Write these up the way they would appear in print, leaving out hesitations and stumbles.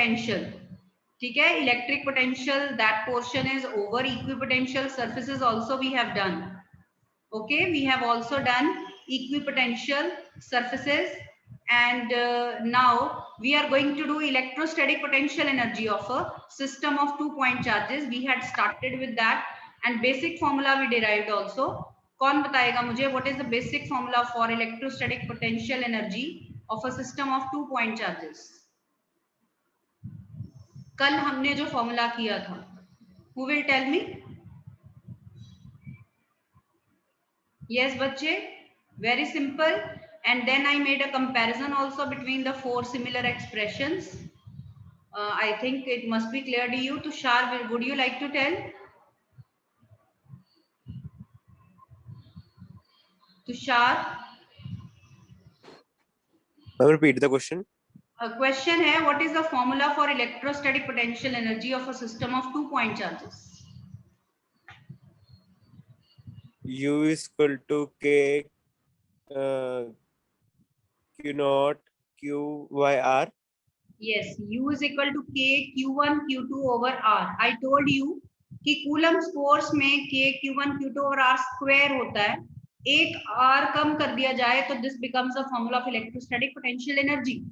potential. ठीक है, electric potential, that portion is over. Equipotential surfaces also we have done. Okay, we have also done equipotential surfaces, and now we are going to do electrostatic potential energy of a system of 2-point charges. We had started with that, and basic formula we derived also. कौन बताएगा मुझे what is the basic formula for electrostatic potential energy of a system of 2-point charges? कल हमने जो formula किया था, who will tell me? Yes बच्चे, very simple. And then I made a comparison also between the 4 similar expressions. I think it must be clear to you. Tushar, would you like to tell? Tushar, repeat the question. Question है, what is the formula for electrostatic potential energy of a system of 2-point charges? U is equal to K Q naught Q by R. Yes, U is equal to K Q1 Q2 over R. I told you कि Coulomb's force में K Q1 Q2 over R square होता है, एक R कम कर दिया जाए तो this becomes the formula of electrostatic potential energy.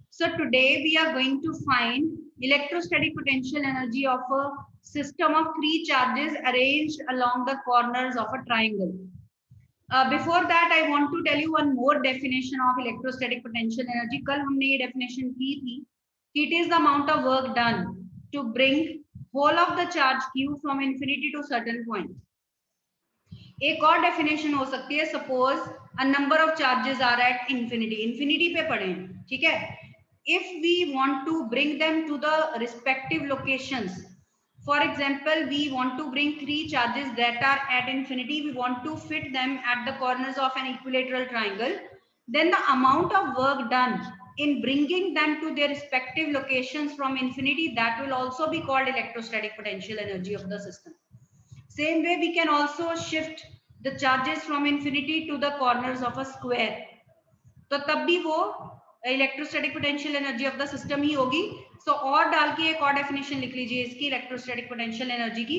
So today we are going to find electrostatic potential energy of a system of 3 charges arranged along the corners of a triangle. Before that, I want to tell you one more definition of electrostatic potential energy. कल हमने ये definition की थी. It is the amount of work done to bring whole of the charge Q from infinity to certain point. एक और definition हो सकती है. Suppose a number of charges are at infinity. Infinity पे पढ़े, ठीक है? If we want to bring them to the respective locations, for example, we want to bring 3 charges that are at infinity, we want to fit them at the corners of an equilateral triangle, then the amount of work done in bringing them to their respective locations from infinity, that will also be called electrostatic potential energy of the system. Same way we can also shift the charges from infinity to the corners of a square. तो तब भी वो electrostatic potential energy of the system ही होगी. So और डाल के एक और डेफिनेशन लिख लीजिए इसकी इलेक्ट्रोस्टैटिक पोटेंशियल एनर्जी की.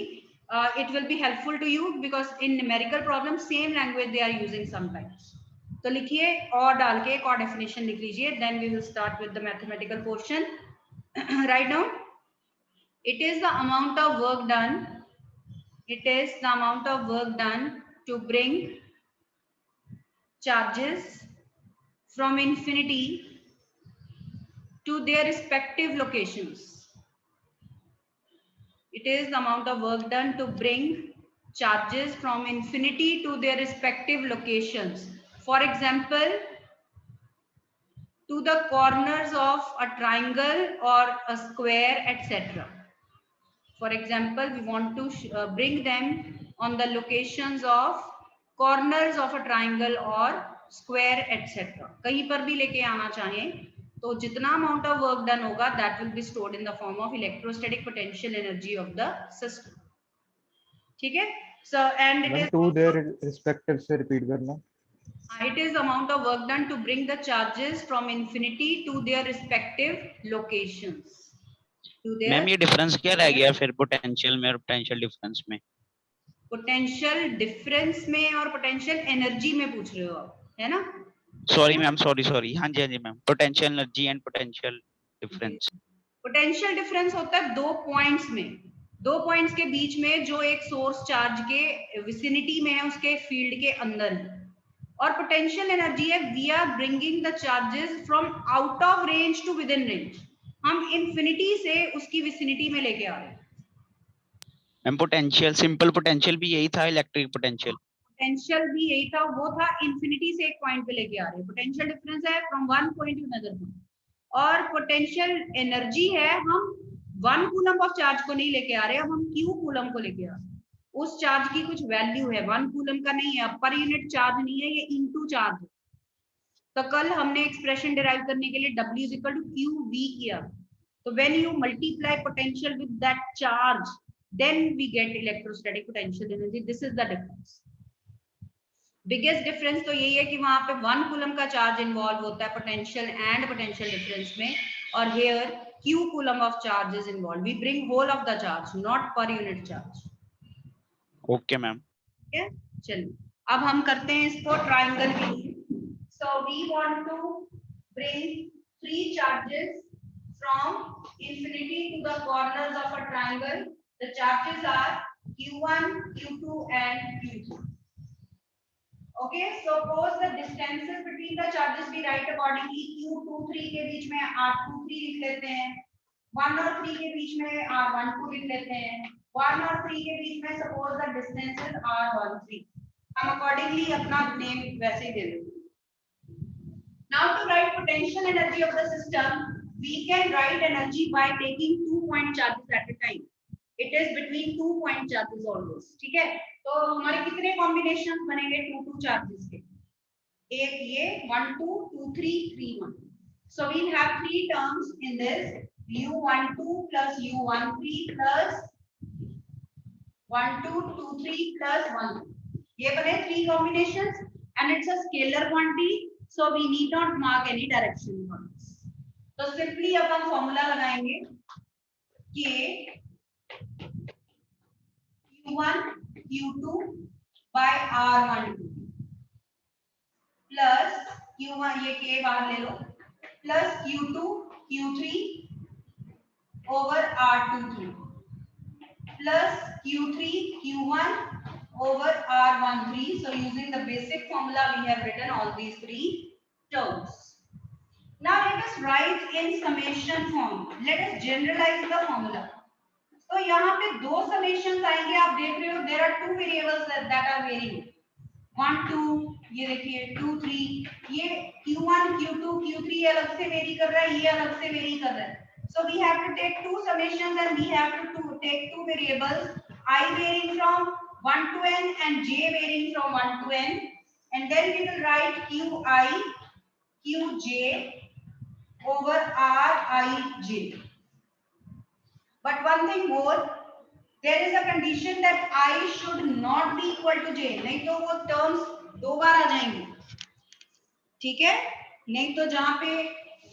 It will be helpful to you because in numerical problem same language they are using sometimes. तो लिखिए और डाल के एक और डेफिनेशन लिख लीजिए. Then we will start with the mathematical portion. Right now it is the amount of work done, it is the amount of work done to bring charges from infinity to their respective locations. It is the amount of work done to bring charges from infinity to their respective locations. For example, to the corners of a triangle or a square, etc. For example, we want to bring them on the locations of corners of a triangle or square, etc. कहीं पर भी लेके आना चाहें तो जितना amount of work done होगा that will be stored in the form of electrostatic potential energy of the system. ठीक है? So and it is to their respective से repeat करना. It is the amount of work done to bring the charges from infinity to their respective locations. Ma'am ये difference क्या रह गया फिर potential में और पोटेंशियल डिफरेंस में? पोटेंशियल डिफरेंस में और पोटेंशियल एनर्जी में पूछ रहे हो आप, है ना? Sorry ma'am, sorry. हाँ जी ma'am. Potential energy and potential difference. Potential difference होता है 2 पॉइंट्स में. 2 पॉइंट्स के बीच में जो एक सोर्स चार्ज के विसिनिटी में है, उसके फील्ड के अंदर है. और पोटेंशियल एनर्जी है we are bringing the charges from out of range to within range. हम इंफिनिटी से उसकी विसिनिटी में लेके आ रहे हैं. मैम पोटेंशियल, सिंपल पोटेंशियल भी यही था, इलेक्ट्रिक पोटेंशियल. पोटेंशियल भी यही था, वो था इंफिनिटी से एक पॉइंट पे लेके आ रहे हैं. पोटेंशियल डिफरेंस है from one point two another point. और पोटेंशियल एनर्जी है हम 1 कूलम ऑफ चार्ज को नहीं लेके आ रहे, अब हम क्यू कूलम को लेके आ रहे हैं. उस चार्ज की कुछ वैल्यू है, 1 कूलम का नहीं है, पर यूनिट चार्ज नहीं है, ये इनटू चार्ज है. तो कल हमने एक्सप्रेशन डिराइव करने के लिए W is equal to QV किया. तो when you multiply potential with that charge, then we get electrostatic potential energy. This is the difference. Biggest difference तो यही है कि वहां पे 1 कूलम का चार्ज इन्वॉल्व होता है पोटेंशियल एंड पोटेंशियल डिफरेंस में, और here q coulomb of charge is involved. We bring whole of the charge, not per unit charge. Okay ma'am. ठीक है, चलिए अब हम करते हैं इसको ट्राइंगल के लिए. So we want to bring 3 charges from infinity to the corners of a triangle. The charges are q1, q2 and q3. Okay, suppose the distances between the charges we write accordingly. q2 3 के बीच में r2 3 लिख लेते हैं, 1 और 3 के बीच में r1 2 लिख लेते हैं, 1 और 3 के बीच में suppose the distance is r1 3. हम accordingly अपना name वैसे ही दे देंगे. Now to write potential energy of the system, we can write energy by taking 2 point charges at a time. It is between 2 point charges always. ठीक है, तो हमारे कितने combination बनेंगे 2 चार्जेस के? एक ये 1 2 2 3 3 1. So we have 3 terms in this, u12 plus u13 plus 1 2 2 3 plus 1. ये बने 3 combinations and it's a scalar quantity, so we need not mark any direction for this. तो simply अब हम फॉर्मूला लगाएंगे कि q1 q2 by r12 plus q1 ये k बाहर ले लो plus q2 q3 over r23 plus q3 q1 over r13. So using the basic formula we have written all these 3 terms. Now let us write in summation form. Let us generalize the formula. तो यहाँ पे 2 summations आएंगे, आप देख रहे हो there are 2 variables that are varying. 1 2 ये देखिए 2 3, ये q1 q2 q3 अलग से वेरी कर रहा है, ये अलग से वेरी कर रहा है. So we have to take 2 summations and we have to take 2 variables, I varying from 1 to n and j varying from 1 to n, and then we will write qi qj over rij. But one thing more, there is a condition that I should not be equal to j, नहीं तो वो terms 2 बार आ जाएंगे. ठीक है, नहीं तो जहाँ पे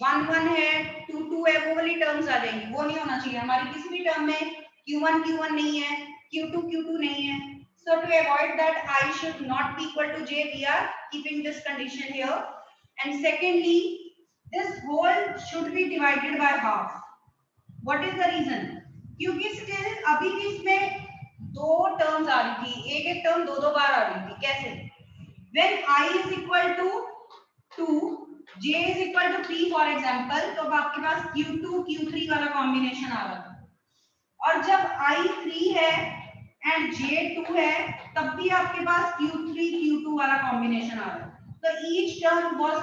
1 1 है 2 2 है वो वाली terms आ जाएंगी, वो नहीं होना चाहिए. हमारी किसी भी term में q1 q1 नहीं है, q2 q2 नहीं है. So to avoid that I should not be equal to j, we are keeping this condition here. And secondly, this whole should be divided by half. What is the reason? क्योंकि still अभी भी इसमें 2 terms आ रही थी, एक term 2 बार आ रही थी. कैसे? When I is equal to 2, j is equal to 3 for example, तो अब आपके पास q2 q3 वाला कॉम्बिनेशन आ रहा था. और जब I 3 है एंड j 2 है, तब भी आपके पास q3 q2 वाला कॉम्बिनेशन आ रहा है. So each term was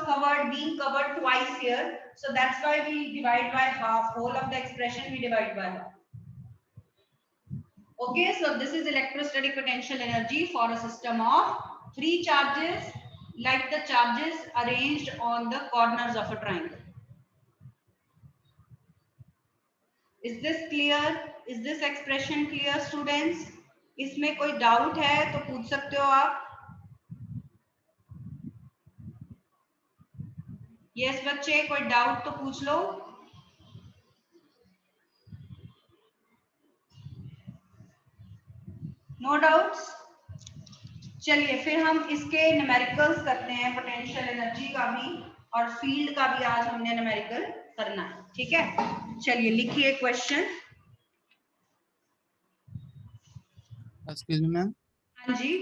being covered twice here. So that's why we divide by half. Whole of the expression we divide by half. Okay, so this is electrostatic potential energy for a system of 3 charges, like the charges arranged on the corners of a triangle. Is this clear? Is this expression clear, students? इसमें कोई doubt है तो पूछ सकते हो आप. Yes बच्चे, कोई डाउट तो पूछ लो. No doubts. चलिए फिर हम इसके न्यूमेरिकल्स करते हैं, पोटेंशियल एनर्जी का भी और फील्ड का भी आज हमने न्यूमेरिकल करना है. ठीक है, चलिए लिखिए क्वेश्चन. Excuse me ma'am. हाँ जी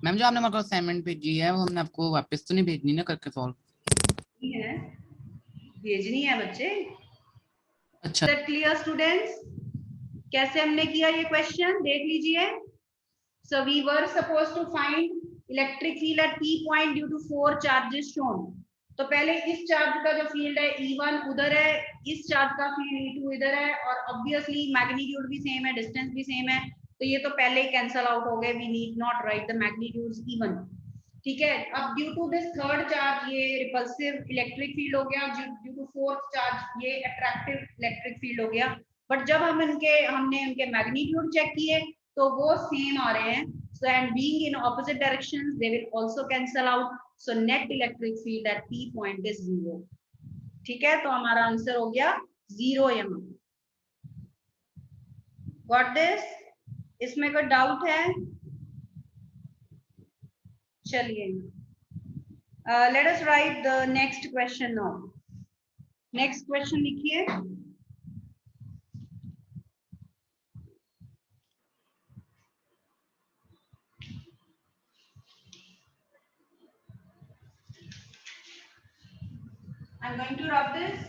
मैम, जो आपने मेरे को असाइनमेंट भेजी है वो हमने आपको वापस तो नहीं भेजनी ना करके सॉल्व? है, भेजनी है बच्चे. अच्छा. That clear students? कैसे हमने किया ये क्वेश्चन देख लीजिए. So we were supposed to find electric field at P point due to 4 charges shown. तो पहले इस चार्ज का जो फील्ड है E1 उधर है, इस चार्ज का फील्ड E2 इधर है, और ऑब्वियसली मैग्नीट्यूड भी सेम है, डिस्टेंस भी सेम है, तो ये तो पहले ही कैंसल आउट हो गए. We need not write the magnitudes even. ठीक है, अब due to this third charge ये रिपल्सिव इलेक्ट्रिक फील्ड हो गया, ड्यू टू फोर्थ चार्ज ये अट्रैक्टिव इलेक्ट्रिक फील्ड हो गया. बट जब हमने उनके मैग्नीट्यूड चेक किए तो वो सेम आ रहे हैं. So and being in opposite directions they will also cancel out. So net electric field at P point is 0. ठीक है, तो हमारा आंसर हो गया 0 mm। Got this? इसमें कोई डाउट है? चलिए, let us right the next question now. Next question लिखिए। I'm going to rub this.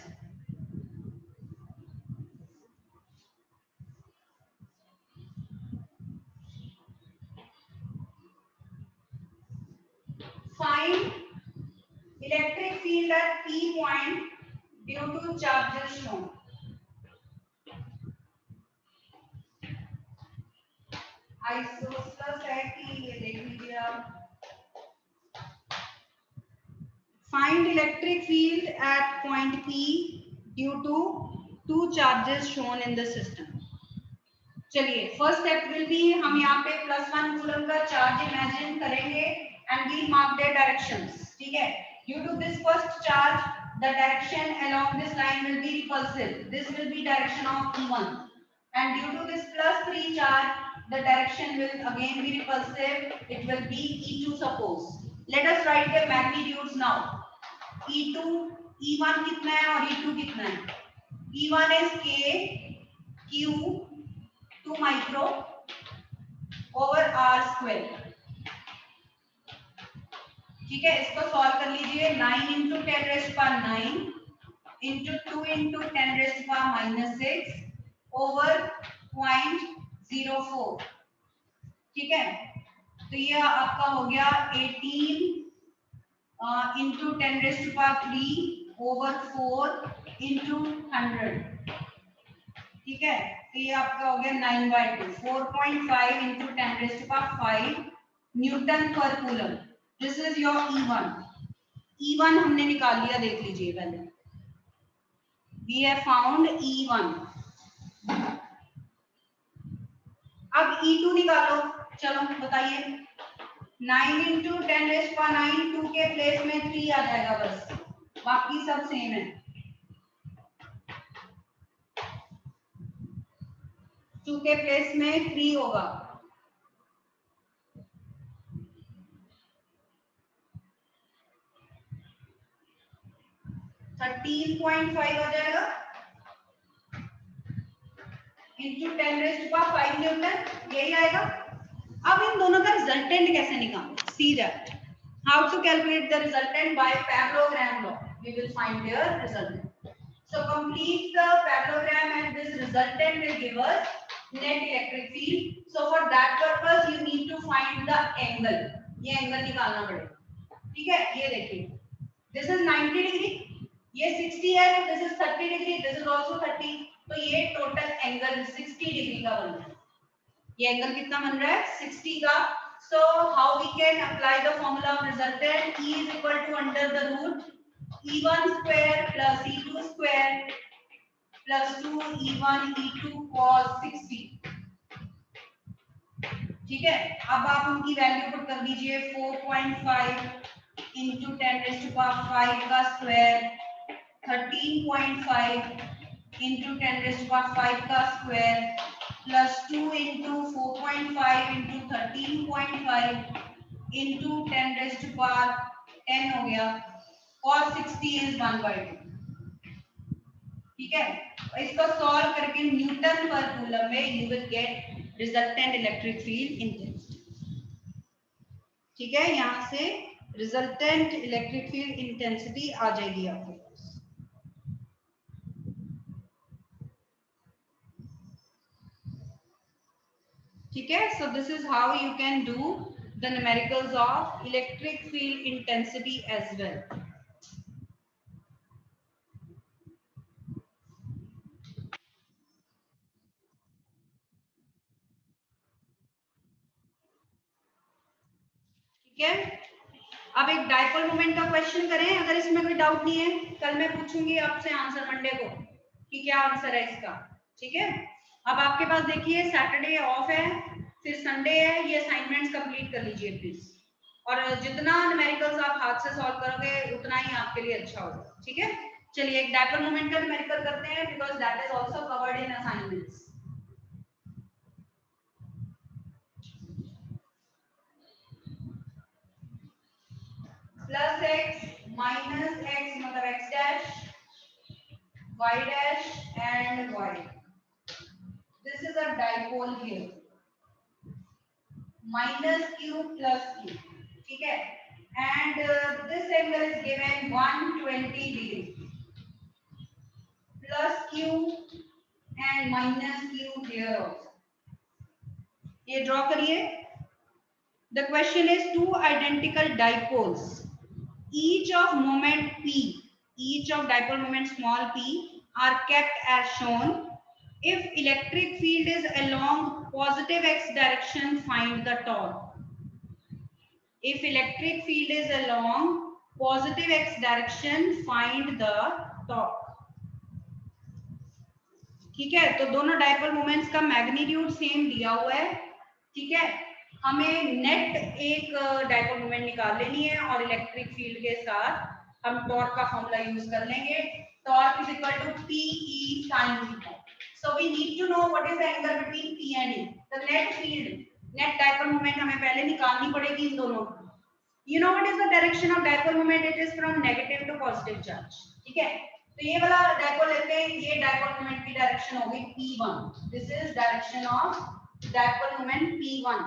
Find electric field at P point due to charges shown. आइसोस्सेलेस है कि ये देख लीजिए आप। Find electric field at point P due to two charges shown in the system. चलिए, first step will be, हम यहाँ पे +1 कूलम का चार्ज इमेजिन करेंगे and we mark their directions. ठीक है, due to this first charge the direction along this line will be repulsive, this will be direction of E1, and due to this +3 charge the direction will again be repulsive, it will be E2 suppose. Let us write the magnitudes now. E2, E1 कितना है और E2 कितना है? E1 is K Q 2 micro over R square। ठीक है, इसको solve कर लीजिए। 9 into 10 raised to power 9 into 2 into 10 raised to power -6 over 0.04। ठीक है, तो ये आपका हो गया 18 into 10 raised to power 3 over 4 into 100। ठीक है, तो ये आपका हो गया 9/2, 4.5 into 10 raised to power 5 newton पर coulomb. This is your E1। E1 हमने निकाल लिया, देख लीजिए पहले। We have found E1। अब E2 निकालो। चलो बताइए। 9 into 10 raised to power 9, 2 के प्लेस में 3 आ जाएगा बस, बाकी सब सेम है। 2 के प्लेस में 3 होगा। $13.5 आ जाएगा into 10 raised to power 5 newton, यही आएगा। अब इन दोनों का रिजल्टेंट कैसे निकालें? See that how to calculate the resultant by parallelogram law. We will find their resultant. So complete the parallelogram and this resultant will give us net electric field. So for that purpose you need to find the angle. ये angle निकालना पड़ेगा। ठीक है, ये देखिए, this is 90 degree, ये 60 है, this is 30 degree, this is also 30, तो ये total angle 60 degree का बन रहा है। ये angle कितना बन रहा है? 60 का। So how we can apply the formula of resultant? E is equal to under the root E1 square plus E2 square plus 2 E1 E2 cos 60। ठीक है, अब आप उनकी वैल्यू पुट कर दीजिए। 4.5 into 10 raised to power 5 का square, 13.5 into 10 raised to power 5 का square plus 2 into 4.5 into 13.5 into 10 raised to power 10 हो गया। cos 60 is 1/2। ठीक है, इसको सॉल्व करके न्यूटन पर कूलम में you will get resultant electric field intensity. ठीक है, यहाँ से रिजल्टेंट इलेक्ट्रिक फील्ड इंटेंसिटी आ जाएगी आपके पास। ठीक है, so this is how you can do the numericals of electric field intensity as well. ठीक है, अब एक डाइपोल मोमेंट का क्वेश्चन करें, अगर इसमें कोई डाउट नहीं है। कल मैं पूछूंगी आपसे आंसर मंडे को कि क्या आंसर है इसका। ठीक है, अब आपके पास देखिए सैटरडे ऑफ है, फिर संडे है, ये असाइनमेंट्स कंप्लीट कर लीजिए प्लीज। और जितना न्यूमेरिकल्स आप हाथ से सॉल्व करोगे उतना ही आपके लिए अच्छा होगा। ठीक है, चलिए एक डायपोल मोमेंट का न्यूमेरिकल करते हैं because that is also covered in assignments. Plus X minus X मतलब X dash y dash and y. This is a dipole here. Minus q plus q. ठीक है? And this angle is given 120 degree. Plus q and minus q here also. ये draw करिए. The question is two identical dipoles. Each of moment p, each of dipole moment small p are kept as shown. If electric field is along positive x direction, find the torque. If electric field is along positive x direction, find the torque. ठीक है, तो दोनों dipole moments का magnitude same दिया हुआ है। ठीक है, हमें नेट एक डायपोल मोमेंट निकाल लेनी है और इलेक्ट्रिक फील्ड के साथ हम टॉर्क का फॉर्मूला यूज कर लेंगे। Torque is equal to P E sin theta. So we need to know what is the angle between P and E. The net field, net dipole moment हमें पहले निकालनी पड़ेगी इन दोनों की। You know what is the direction of dipole moment? It is from negative to positive charge. ठीक है, तो ये वाला डायपोल लेते हैं, ये डायपोल मोमेंट की डायरेक्शन होगी P1. This is direction of dipole moment P1.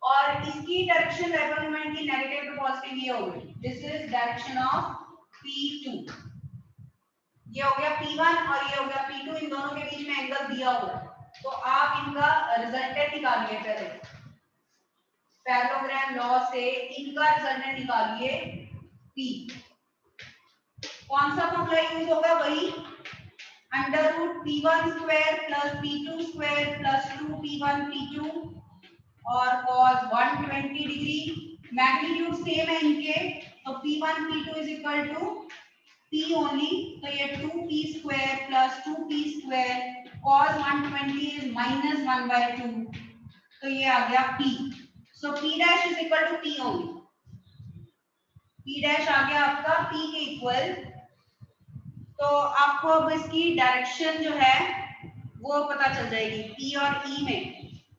और इसकी डायरेक्शन डायपोल मोमेंट की नेगेटिव टू पॉजिटिव ये होगी। This is direction of P2. ये हो गया P1 और ये हो गया P2, इन दोनों के बीच में एंगल दिया हुआ है, तो आप इनका रिजल्टेंट निकालिए। पहले पैरेललोग्राम लॉ से इनका रिजल्टेंट निकालिए P। कौन सा फॉर्मूला यूज होगा? वही √P1 square plus P2 square plus 2P1 P2 और cos 120 डिग्री। मैग्नीट्यूड सेम है इनके, तो P1 P2 is equal to P only, तो ये 2P square plus 2P square cos 120 is minus 1/2, तो ये आ गया P. So P dash is equal to P only. P dash आ गया आपका P के इक्वल। तो आपको अब इसकी डायरेक्शन जो है वो पता चल जाएगी P और E में।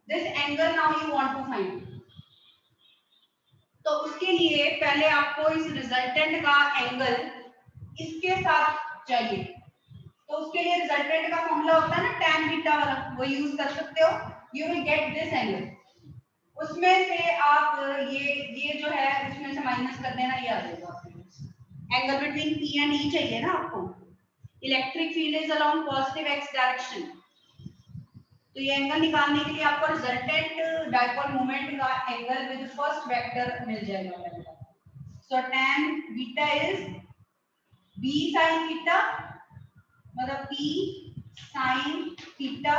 This angle now you want to find. तो उसके लिए पहले आपको इस रिजल्टेंट का एंगल इसके साथ चाहिए, तो उसके लिए रिजल्टेंट का फॉर्मूला होता है ना tan बीटा वाला, वो यूज कर सकते हो। You will get this angle, उसमें से आप ये जो है उसमें से माइनस कर देना, ये आ जाएगा। Angle between P and E चाहिए ना आपको। Electric field is along positive x direction, तो ये एंगल निकालने के लिए आपको रिजल्टेंट डायपोल मोमेंट का एंगल विद फर्स्ट वेक्टर मिल जाएगा। सो tan beta is B sin theta, मतलब P sin theta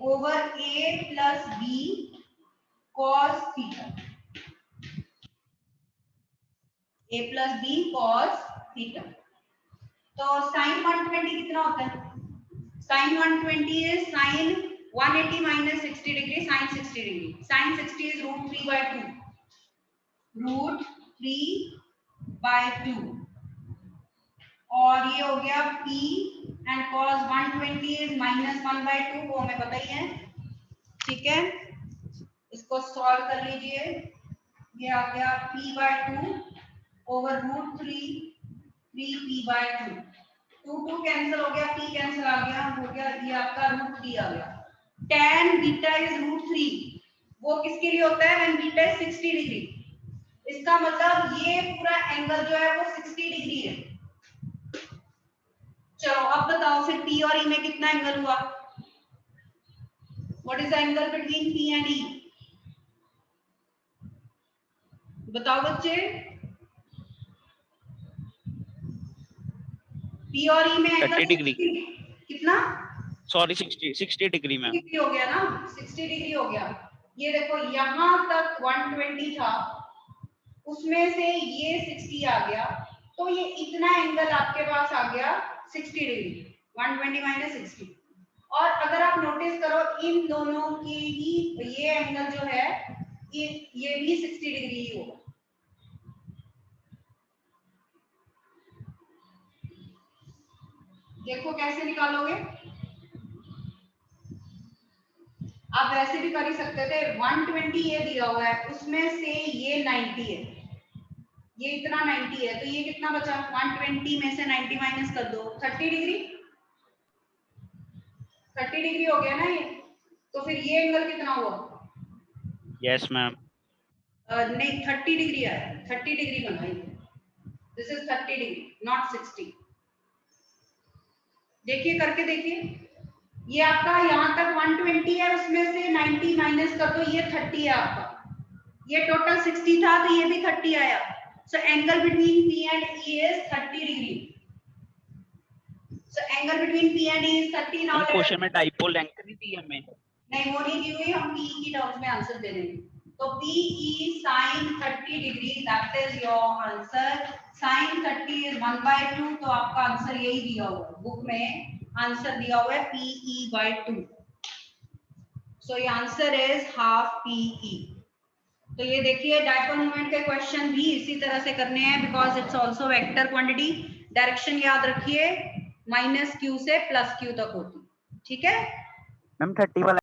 over A plus B cos theta. A plus B cos theta. तो sin 120 कितना होता है? sin 120 is sin 180 minus 60 degree, sin 60 degree. Sin 60 is √3/2. √3/2 और ये हो गया P एंड cos 120 is -1/2, वो हमें पता ही है। ठीक है, इसको सॉल्व कर लीजिए। ये आ गया P/2 ओवर √3/2। 2 कैंसिल हो गया, P कैंसिल आ गया, हो गया ये आपका √3 आ गया। tan बीटा इज √3, वो किसके लिए होता है? When beta is 60 degree. इसका मतलब ये पूरा एंगल जो है वो 60 डिग्री है। चलो अब बताओ फिर P और E में कितना एंगल हुआ? What is the angle between P and E? बताओ बच्चे। P और E में एंगल 30 डिग्री। कितना? Sorry 60 degree ma'am. 60 हो गया ना, 60 डिग्री हो गया। ये देखो यहाँ तक 120 था, उसमें से ये 60 आ गया, तो ये इतना एंगल आपके पास आ गया 60 डिग्री। 120 माइनस 60। और अगर आप नोटिस करो इन दोनों की ही ये एंगल जो है ये भी 60 डिग्री ही होगा। देखो कैसे निकालोगे, आप वैसे भी कर ही सकते थे। 120 ये दिया हुआ है, उसमें से ये 90 है, ये इतना 90 है, तो ये कितना बचा? 120 में से 90 माइनस कर दो, 30 डिग्री। 30 डिग्री हो गया ना ये। तो फिर ये एंगल कितना हुआ? Yes ma'am. नहीं 30 डिग्री आया, 30 डिग्री बना ये। This is 30 degree not 60। देखिए करके देखिए, ये आपका यहाँ तक 120 है, उसमें से 90 माइनस कर दो, ये 30 है आपका। ये टोटल 60 था तो ये भी 30 आया। So angle between P and E is 30 degree. So angle between P and E is 30। Now question में डाइपोल लेंथ नहीं दी हमें। नहीं वो नहीं दी हुई, हम PE की टर्म्स में आंसर दे देंगे। तो PE sin 30 degree, that is your answer. sin 30 is 1/2, तो आपका आंसर यही दिया हुआ है बुक में, आंसर दिया हुआ है PE/2। सो ये आंसर इज हाफ PE। तो ये देखिए डायपोल मोमेंट के क्वेश्चन भी इसी तरह से करने हैं, because it's also vector quantity. Direction याद रखिए, -q से +q तक होती, ठीक है। मैम 30 वाला